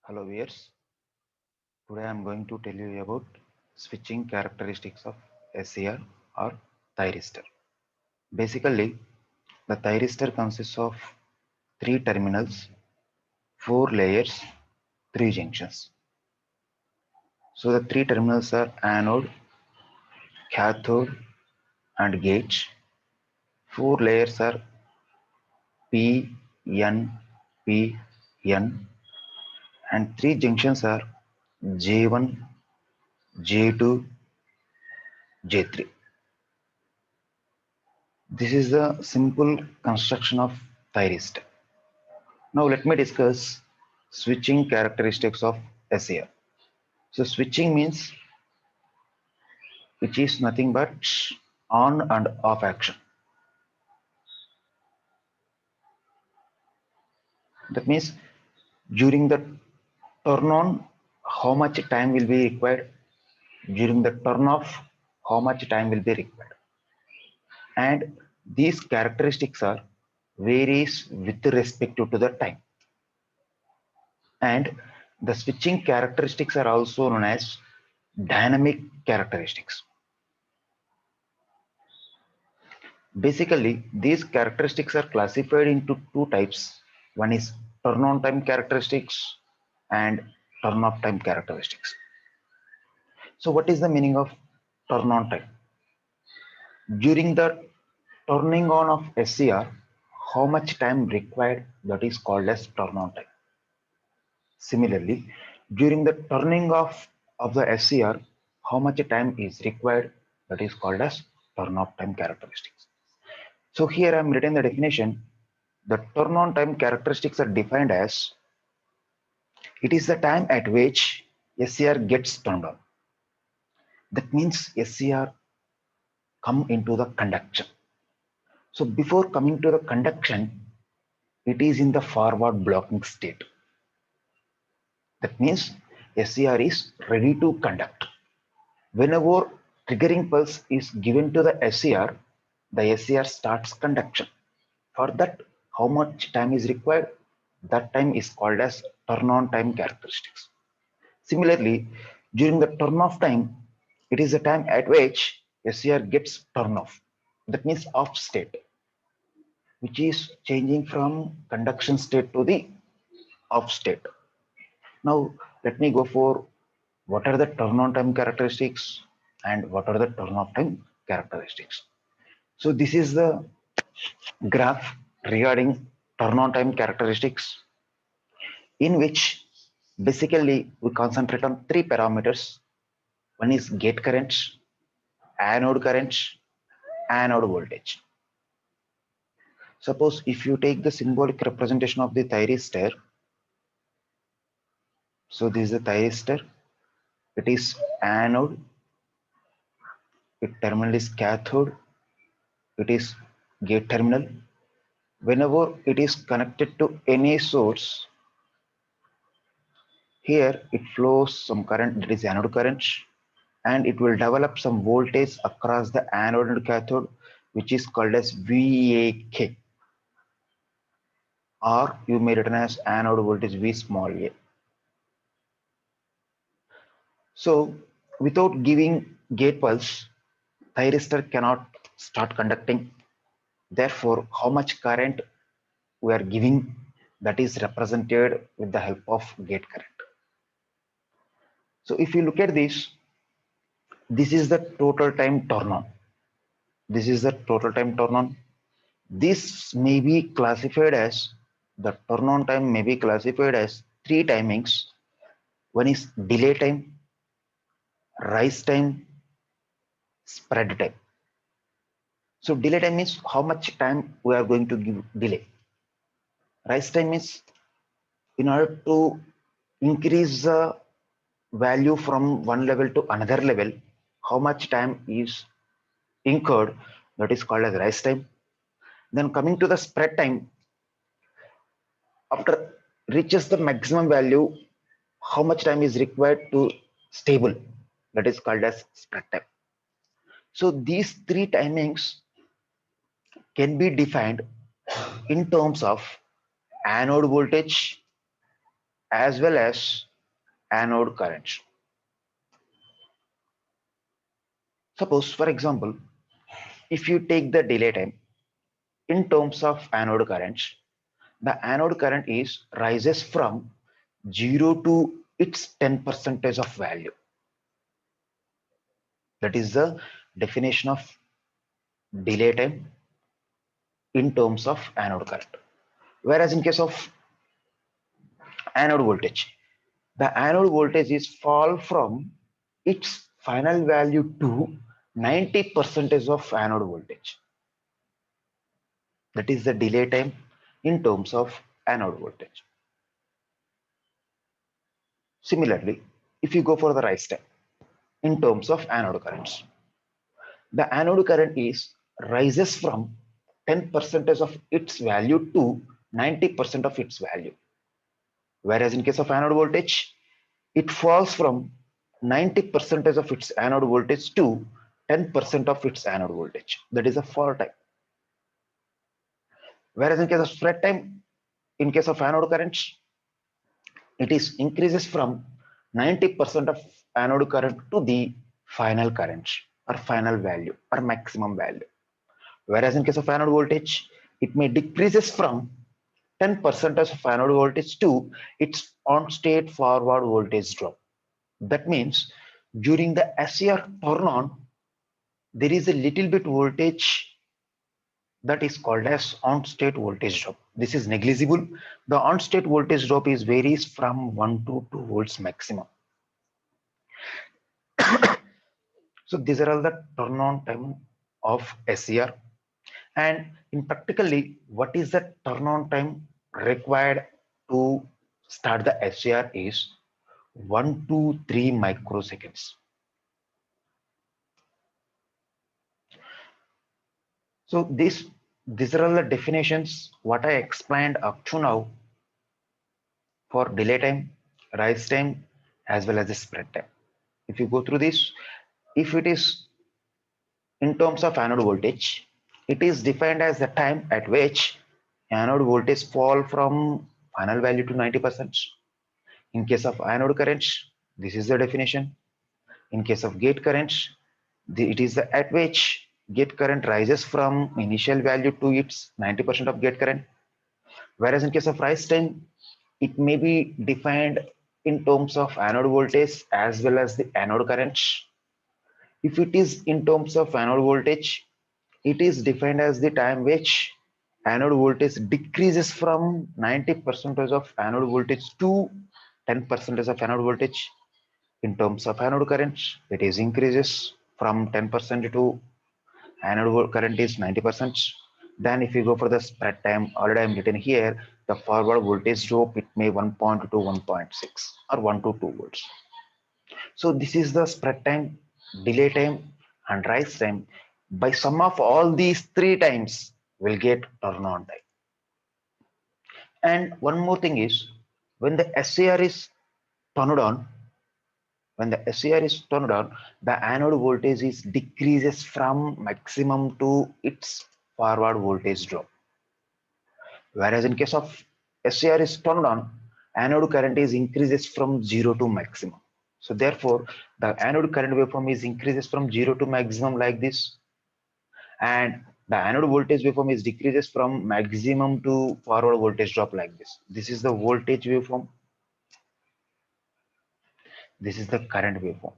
Hello viewers, today I am going to tell you about switching characteristics of SCR or thyristor. Basically, the thyristor consists of three terminals, four layers, three junctions. So the three terminals are anode, cathode and gate. Four layers are P, N, P, N and three junctions are J1, J2, J3. This is the simple construction of thyristor. Now let me discuss switching characteristics of SCR. So switching means which is nothing but on and off action. That means during the turn on, how much time will be required? During the turn off, how much time will be required? And these characteristics are varies with respect to the time. And the switching characteristics are also known as dynamic characteristics. Basically, these characteristics are classified into two types. One is turn on time characteristics and turn off time characteristics. So, what is the meaning of turn on time? During the turning on of SCR, how much time required, that is called as turn on time. Similarly, during the turning off of the SCR, how much time is required, that is called as turn off time characteristics. So here I am written the definition. The turn on time characteristics are defined as it is the time at which SCR gets turned on. That means SCR come into the conduction. So before coming to the conduction, it is in the forward blocking state. That means SCR is ready to conduct. Whenever triggering pulse is given to the SCR, the SCR starts conduction. For that, how much time is required? That time is called as turn on time characteristics. Similarly, during the turn off time, it is the time at which SCR gets turn off. That means off state, which is changing from conduction state to the off state. Now, let me go for what are the turn on time characteristics and what are the turn off time characteristics. So, this is the graph regarding turn on time characteristics in which basically we concentrate on three parameters. One is gate current, anode current, anode voltage. Suppose if you take the symbolic representation of the thyristor, so this is the thyristor, it is anode, its terminal is cathode, it is gate terminal. Whenever it is connected to any source, here it flows some current, that is anode current, and it will develop some voltage across the anode and cathode, which is called as VAK, or you may written as anode voltage V small a. So without giving gate pulse, thyristor cannot start conducting. Therefore, how much current we are giving, that is represented with the help of gate current. So if you look at this is the total time turn on. This is the total time turn on. This may be classified as the turn on time may be classified as three timings. One is delay time, rise time, spread time. So delay time means how much time we are going to give delay. Rise time is in order to increase the value from one level to another level, how much time is incurred, that is called as rise time. Then coming to the spread time, after reaches the maximum value, how much time is required to stable, that is called as spread time. So these three timings can be defined in terms of anode voltage, as well as anode currents. Suppose, for example, if you take the delay time in terms of anode currents, the anode current is rises from 0 to its 10 percentage of value. That is the definition of delay time in terms of anode current. Whereas in case of anode voltage, the anode voltage is fall from its final value to 90 percentage of anode voltage. That is the delay time in terms of anode voltage. Similarly, if you go for the rise time in terms of anode currents, the anode current is rises from 10 percentage of its value to 90% of its value. Whereas in case of anode voltage, it falls from 90 percentage of its anode voltage to 10% of its anode voltage. That is a fall time. Whereas in case of spread time, in case of anode currents, it is increases from 90% of anode current to the final current or final value or maximum value. Whereas in case of anode voltage, it may decreases from 10% of anode voltage to its on state forward voltage drop. That means during the SCR turn on, there is a little bit voltage that is called as on state voltage drop. This is negligible. The on state voltage drop is varies from 1 to 2 volts maximum. So these are all the turn on time of SCR. And in practically, what is the turn on time required to start the SCR is 1 to 3 microseconds. So these are all the definitions what I explained up to now for delay time, rise time, as well as the spread time. If you go through this, if it is in terms of anode voltage, it is defined as the time at which anode voltage fall from final value to 90%. In case of anode currents, this is the definition. In case of gate currents, it is the at which gate current rises from initial value to its 90% of gate current. Whereas in case of rise time, it may be defined in terms of anode voltage as well as the anode currents. If it is in terms of anode voltage, it is defined as the time which anode voltage decreases from 90% of anode voltage to 10% of anode voltage. In terms of anode current, it is increases from 10% to anode current is 90%. Then if you go for the spread time, already I'm written here, the forward voltage drop, it may 1.2 to 1.6 or 1 to 2 volts. So this is the spread time, delay time, and rise time. By sum of all these three times, we'll get turn on time. And one more thing is, when the SCR is turned on, when the SCR is turned on, the anode voltage is decreases from maximum to its forward voltage drop. Whereas in case of SCR is turned on, anode current is increases from 0 to maximum. So therefore, the anode current waveform is increases from 0 to maximum like this, and the anode voltage waveform is decreases from maximum to forward voltage drop like this. This is the voltage waveform. This is the current waveform.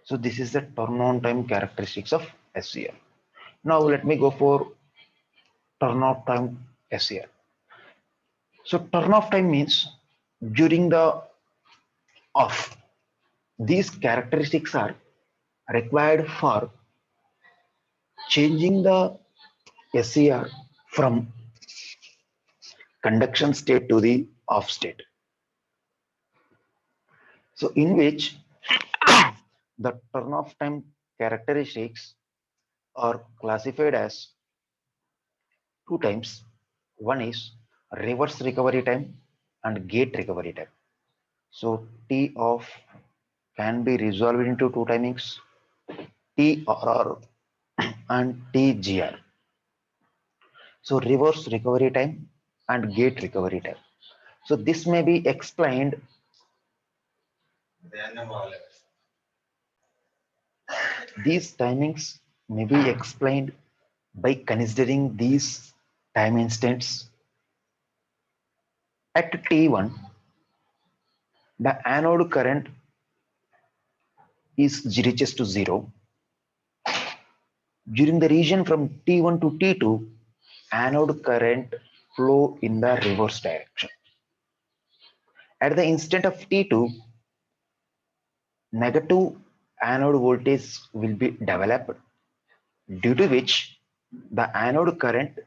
So this is the turn on time characteristics of SCR. Now let me go for turn off time SCR. So turn off time means during the off. These characteristics are required for changing the SCR from conduction state to the off state. So in which the turn off time characteristics are classified as two times. One is reverse recovery time and gate recovery time. So T off can be resolved into two timings, TRR and TGR. So reverse recovery time and gate recovery time. So this may be explained. These timings may be explained by considering these time instants. At T1, the anode current is reaches to zero. During the region from T1 to T2, anode current flow in the reverse direction. At the instant of T2, negative anode voltage will be developed, due to which the anode current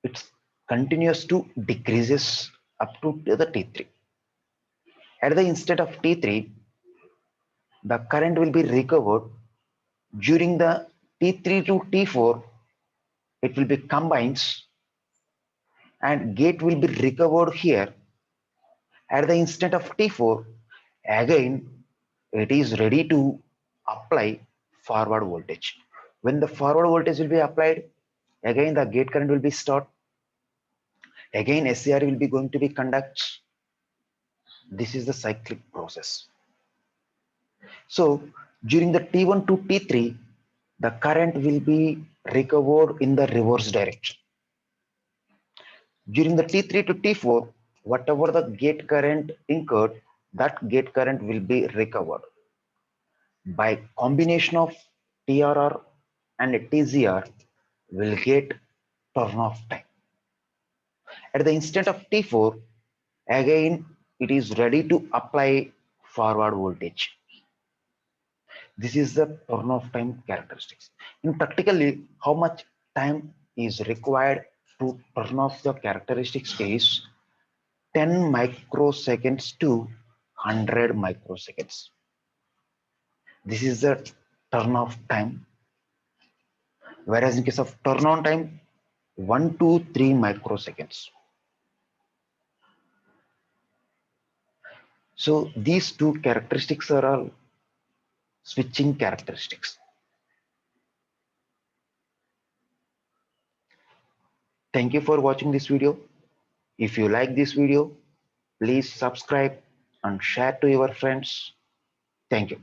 it continues to decreases up to the T3. At the instant of T3, the current will be recovered. During the T3 to T4, it will be combined and gate will be recovered here. At the instant of T4, again it is ready to apply forward voltage. When the forward voltage will be applied, again the gate current will be stopped. Again SCR will be going to be conduct. This is the cyclic process. So during the T1 to T3, the current will be recovered in the reverse direction. During the T3 to T4, whatever the gate current incurred, that gate current will be recovered by combination of TRR and TZR will get turn off time. At the instant of T4, again it is ready to apply forward voltage. This is the turn off time characteristics. In practically, how much time is required to turn off the characteristics is 10 microseconds to 100 microseconds. This is the turn off time. Whereas in case of turn on time, 1 to 3 microseconds. So these two characteristics are all switching characteristics. Thank you for watching this video. If you like this video, please subscribe and share to your friends. Thank you.